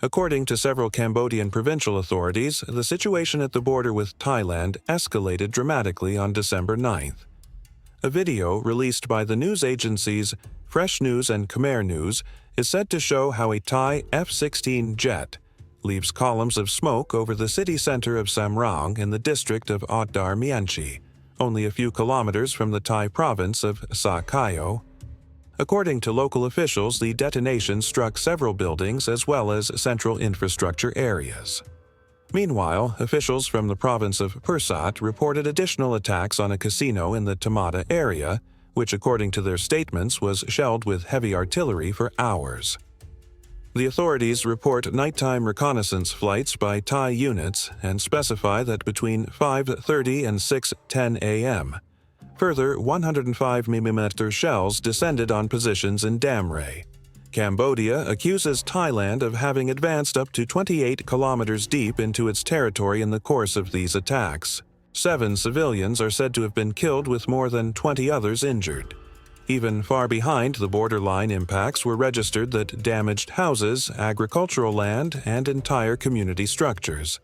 According to several Cambodian provincial authorities, the situation at the border with Thailand escalated dramatically on December 9th. A video released by the news agencies Fresh News and Khmer News is said to show how a Thai F-16 jet leaves columns of smoke over the city center of Samraong in the district of Otdar Mianchi, only a few kilometers from the Thai province of Sa Kaeo. According to local officials, the detonation struck several buildings as well as central infrastructure areas. Meanwhile, officials from the province of Pursat reported additional attacks on a casino in the Tmada area, which according to their statements was shelled with heavy artillery for hours. The authorities report nighttime reconnaissance flights by Thai units and specify that between 5:30 and 6:10 a.m., further 105 mm shells descended on positions in Dam Ray. Cambodia accuses Thailand of having advanced up to 28 kilometers deep into its territory in the course of these attacks. 7 civilians are said to have been killed with more than 20 others injured. Even far behind the borderline impacts were registered that damaged houses, agricultural land, and entire community structures.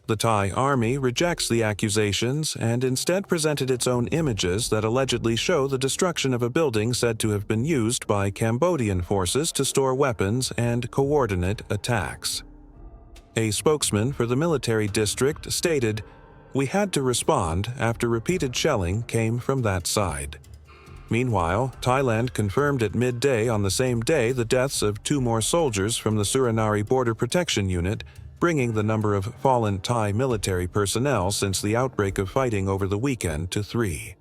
The Thai army rejects the accusations and instead presented its own images that allegedly show the destruction of a building said to have been used by Cambodian forces to store weapons and coordinate attacks. A spokesman for the military district stated, "We had to respond after repeated shelling came from that side." Meanwhile, Thailand confirmed at midday on the same day the deaths of 2 more soldiers from the Surinari Border Protection Unit, bringing the number of fallen Thai military personnel since the outbreak of fighting over the weekend to 3.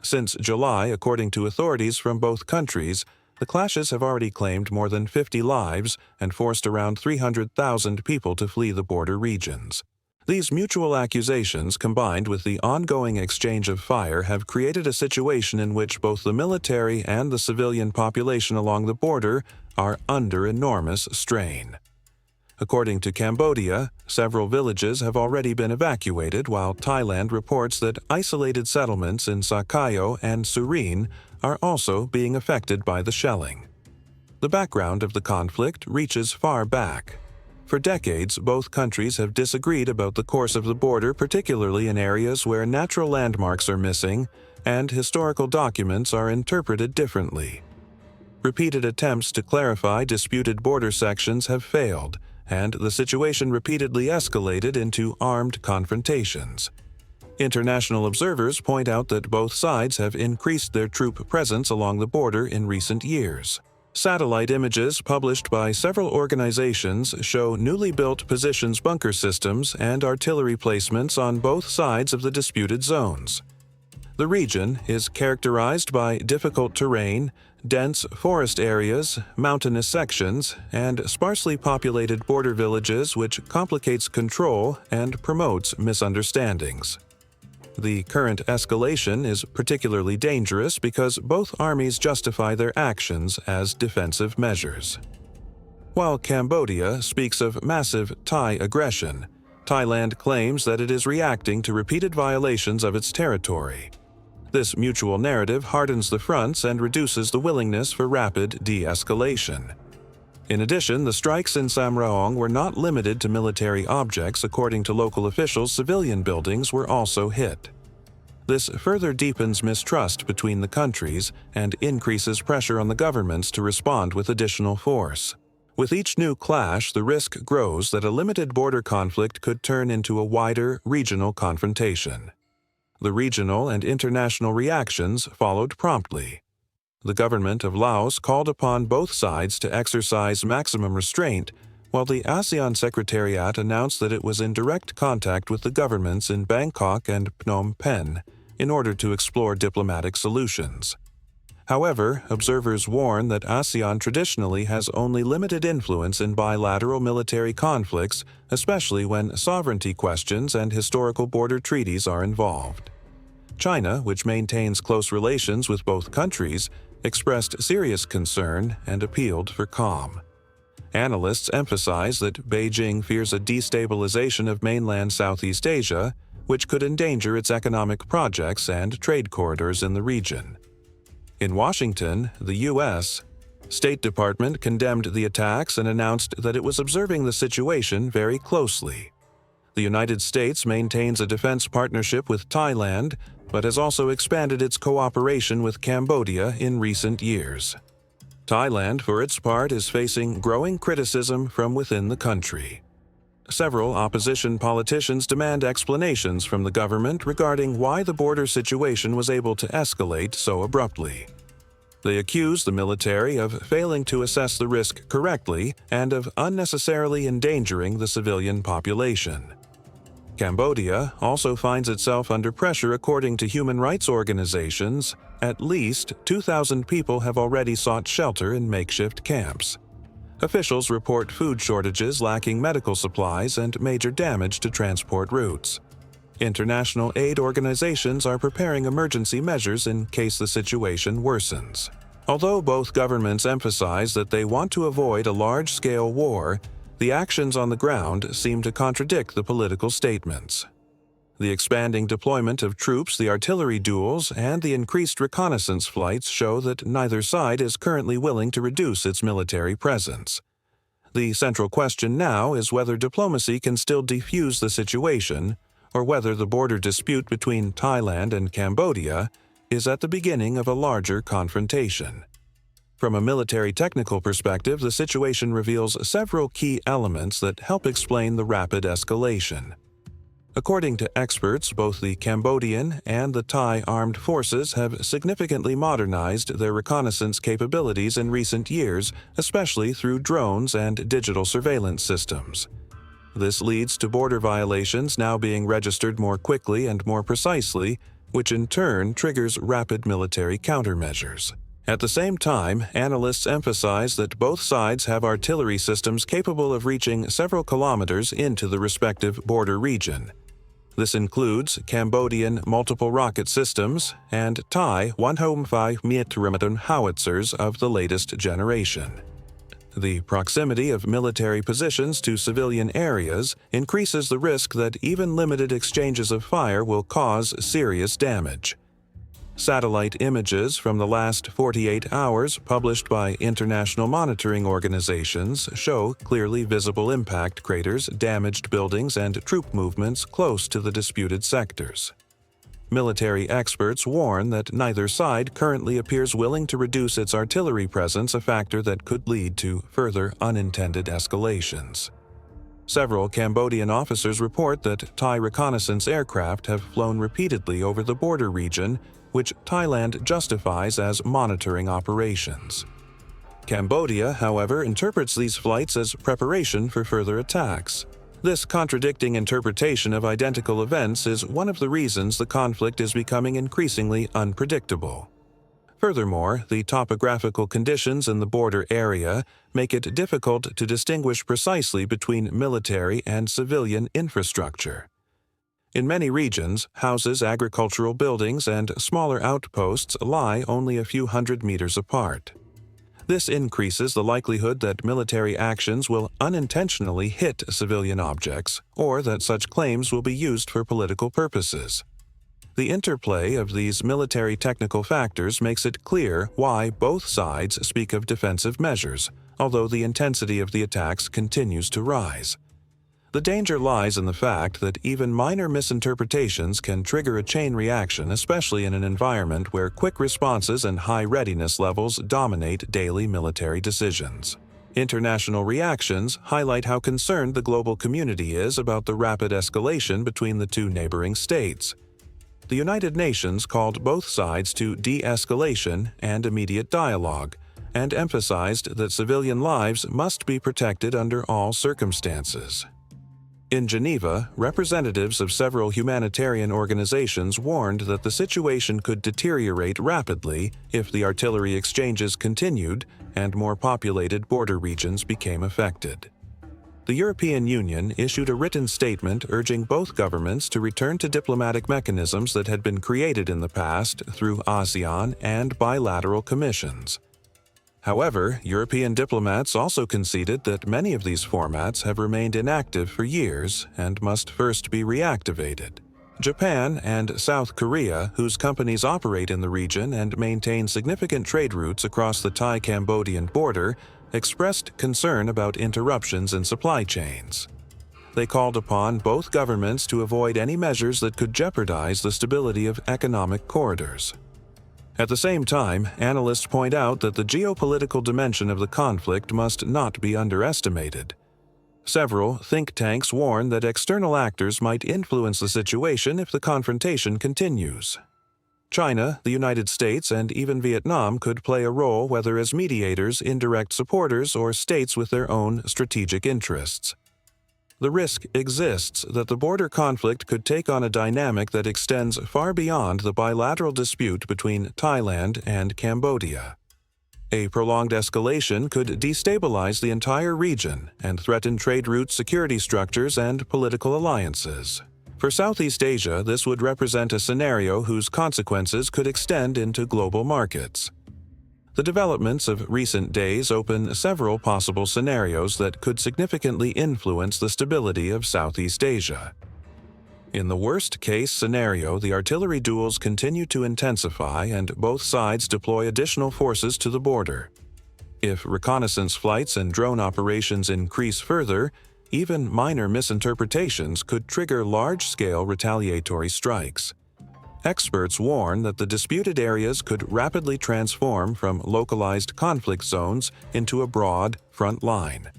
Since July, according to authorities from both countries, the clashes have already claimed more than 50 lives and forced around 300,000 people to flee the border regions. These mutual accusations, combined with the ongoing exchange of fire, have created a situation in which both the military and the civilian population along the border are under enormous strain. According to Cambodia, several villages have already been evacuated, while Thailand reports that isolated settlements in Sa Kaeo and Surin are also being affected by the shelling. The background of the conflict reaches far back. For decades, both countries have disagreed about the course of the border, particularly in areas where natural landmarks are missing and historical documents are interpreted differently. Repeated attempts to clarify disputed border sections have failed, and the situation repeatedly escalated into armed confrontations. International observers point out that both sides have increased their troop presence along the border in recent years. Satellite images published by several organizations show newly built positions bunker systems and artillery placements on both sides of the disputed zones. The region is characterized by difficult terrain, dense forest areas, mountainous sections, and sparsely populated border villages, which complicates control and promotes misunderstandings. The current escalation is particularly dangerous because both armies justify their actions as defensive measures. While Cambodia speaks of massive Thai aggression, Thailand claims that it is reacting to repeated violations of its territory. This mutual narrative hardens the fronts and reduces the willingness for rapid de-escalation. In addition, the strikes in Samraong were not limited to military objects. According to local officials, civilian buildings were also hit. This further deepens mistrust between the countries and increases pressure on the governments to respond with additional force. With each new clash, the risk grows that a limited border conflict could turn into a wider regional confrontation. The regional and international reactions followed promptly. The government of Laos called upon both sides to exercise maximum restraint, while the ASEAN Secretariat announced that it was in direct contact with the governments in Bangkok and Phnom Penh in order to explore diplomatic solutions. However, observers warn that ASEAN traditionally has only limited influence in bilateral military conflicts, especially when sovereignty questions and historical border treaties are involved. China, which maintains close relations with both countries, expressed serious concern and appealed for calm. Analysts emphasize that Beijing fears a destabilization of mainland Southeast Asia, which could endanger its economic projects and trade corridors in the region. In Washington, the U.S. State Department condemned the attacks and announced that it was observing the situation very closely. The United States maintains a defense partnership with Thailand, but has also expanded its cooperation with Cambodia in recent years. Thailand, for its part, is facing growing criticism from within the country. Several opposition politicians demand explanations from the government regarding why the border situation was able to escalate so abruptly. They accuse the military of failing to assess the risk correctly and of unnecessarily endangering the civilian population. Cambodia also finds itself under pressure. According to human rights organizations, at least 2,000 people have already sought shelter in makeshift camps. Officials report food shortages, lacking medical supplies, and major damage to transport routes. International aid organizations are preparing emergency measures in case the situation worsens. Although both governments emphasize that they want to avoid a large-scale war, the actions on the ground seem to contradict the political statements. The expanding deployment of troops, the artillery duels, and the increased reconnaissance flights show that neither side is currently willing to reduce its military presence. The central question now is whether diplomacy can still defuse the situation, or whether the border dispute between Thailand and Cambodia is at the beginning of a larger confrontation. From a military technical perspective, the situation reveals several key elements that help explain the rapid escalation. According to experts, both the Cambodian and the Thai armed forces have significantly modernized their reconnaissance capabilities in recent years, especially through drones and digital surveillance systems. This leads to border violations now being registered more quickly and more precisely, which in turn triggers rapid military countermeasures. At the same time, analysts emphasize that both sides have artillery systems capable of reaching several kilometers into the respective border region. This includes Cambodian multiple rocket systems and Thai 105mm howitzers of the latest generation. The proximity of military positions to civilian areas increases the risk that even limited exchanges of fire will cause serious damage. Satellite images from the last 48 hours published by international monitoring organizations show clearly visible impact craters, damaged buildings, and troop movements close to the disputed sectors. Military experts warn that neither side currently appears willing to reduce its artillery presence, a factor that could lead to further unintended escalations. Several Cambodian officers report that Thai reconnaissance aircraft have flown repeatedly over the border region, which Thailand justifies as monitoring operations. Cambodia, however, interprets these flights as preparation for further attacks. This contradicting interpretation of identical events is one of the reasons the conflict is becoming increasingly unpredictable. Furthermore, the topographical conditions in the border area make it difficult to distinguish precisely between military and civilian infrastructure. In many regions, houses, agricultural buildings, and smaller outposts lie only a few hundred meters apart. This increases the likelihood that military actions will unintentionally hit civilian objects, or that such claims will be used for political purposes. The interplay of these military technical factors makes it clear why both sides speak of defensive measures, although the intensity of the attacks continues to rise. The danger lies in the fact that even minor misinterpretations can trigger a chain reaction, especially in an environment where quick responses and high readiness levels dominate daily military decisions. International reactions highlight how concerned the global community is about the rapid escalation between the two neighboring states. The United Nations called both sides to de-escalation and immediate dialogue, and emphasized that civilian lives must be protected under all circumstances. In Geneva, representatives of several humanitarian organizations warned that the situation could deteriorate rapidly if the artillery exchanges continued and more populated border regions became affected. The European Union issued a written statement urging both governments to return to diplomatic mechanisms that had been created in the past through ASEAN and bilateral commissions. However, European diplomats also conceded that many of these formats have remained inactive for years and must first be reactivated. Japan and South Korea, whose companies operate in the region and maintain significant trade routes across the Thai-Cambodian border, expressed concern about interruptions in supply chains. They called upon both governments to avoid any measures that could jeopardize the stability of economic corridors. At the same time, analysts point out that the geopolitical dimension of the conflict must not be underestimated. Several think tanks warn that external actors might influence the situation if the confrontation continues. China, the United States, and even Vietnam could play a role, whether as mediators, indirect supporters, or states with their own strategic interests. The risk exists that the border conflict could take on a dynamic that extends far beyond the bilateral dispute between Thailand and Cambodia. A prolonged escalation could destabilize the entire region and threaten trade routes, security structures, and political alliances. For Southeast Asia, this would represent a scenario whose consequences could extend into global markets. The developments of recent days open several possible scenarios that could significantly influence the stability of Southeast Asia. In the worst-case scenario, the artillery duels continue to intensify and both sides deploy additional forces to the border. If reconnaissance flights and drone operations increase further, even minor misinterpretations could trigger large-scale retaliatory strikes. Experts warn that the disputed areas could rapidly transform from localized conflict zones into a broad front line.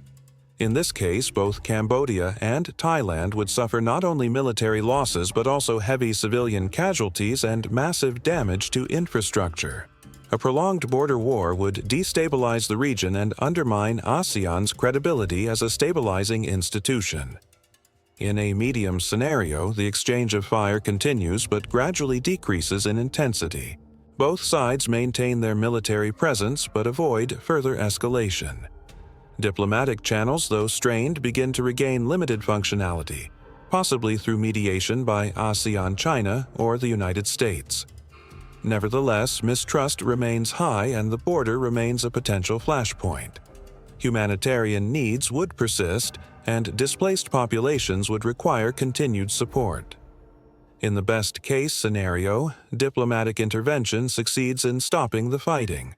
In this case, both Cambodia and Thailand would suffer not only military losses but also heavy civilian casualties and massive damage to infrastructure. A prolonged border war would destabilize the region and undermine ASEAN's credibility as a stabilizing institution. In a medium scenario, the exchange of fire continues but gradually decreases in intensity. Both sides maintain their military presence but avoid further escalation. Diplomatic channels, though strained, begin to regain limited functionality, possibly through mediation by ASEAN-China or the United States. Nevertheless, mistrust remains high and the border remains a potential flashpoint. Humanitarian needs would persist, and displaced populations would require continued support. In the best-case scenario, diplomatic intervention succeeds in stopping the fighting.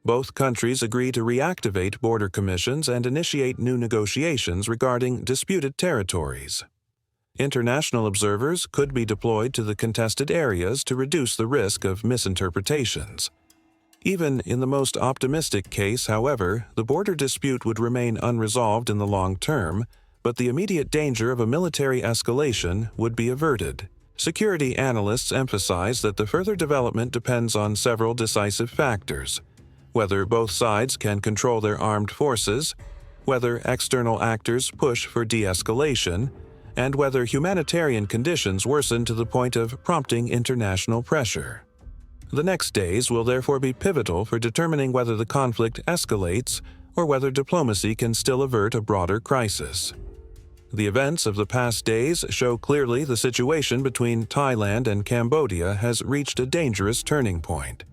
Both countries agree to reactivate border commissions and initiate new negotiations regarding disputed territories. International observers could be deployed to the contested areas to reduce the risk of misinterpretations. Even in the most optimistic case, however, the border dispute would remain unresolved in the long term, but the immediate danger of a military escalation would be averted. Security analysts emphasize that the further development depends on several decisive factors: whether both sides can control their armed forces, whether external actors push for de-escalation, and whether humanitarian conditions worsen to the point of prompting international pressure. The next days will therefore be pivotal for determining whether the conflict escalates or whether diplomacy can still avert a broader crisis. The events of the past days show clearly the situation between Thailand and Cambodia has reached a dangerous turning point.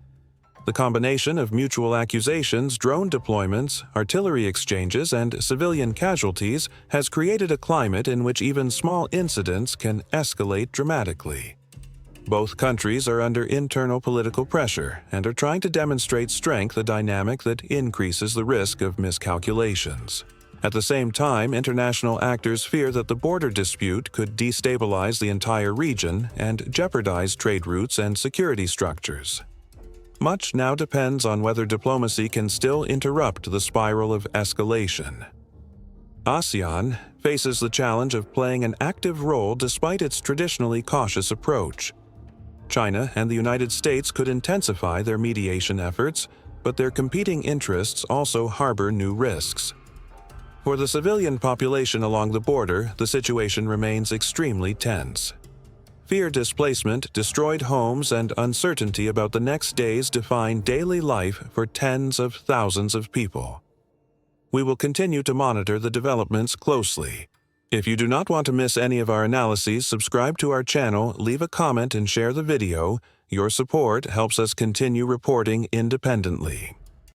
The combination of mutual accusations, drone deployments, artillery exchanges, and civilian casualties has created a climate in which even small incidents can escalate dramatically. Both countries are under internal political pressure and are trying to demonstrate strength, a dynamic that increases the risk of miscalculations. At the same time, international actors fear that the border dispute could destabilize the entire region and jeopardize trade routes and security structures. Much now depends on whether diplomacy can still interrupt the spiral of escalation. ASEAN faces the challenge of playing an active role despite its traditionally cautious approach. China and the United States could intensify their mediation efforts, but their competing interests also harbor new risks. For the civilian population along the border, the situation remains extremely tense. Fear displacement, destroyed homes, and uncertainty about the next days define daily life for tens of thousands of people. We will continue to monitor the developments closely. If you do not want to miss any of our analyses, subscribe to our channel, leave a comment, and share the video. Your support helps us continue reporting independently.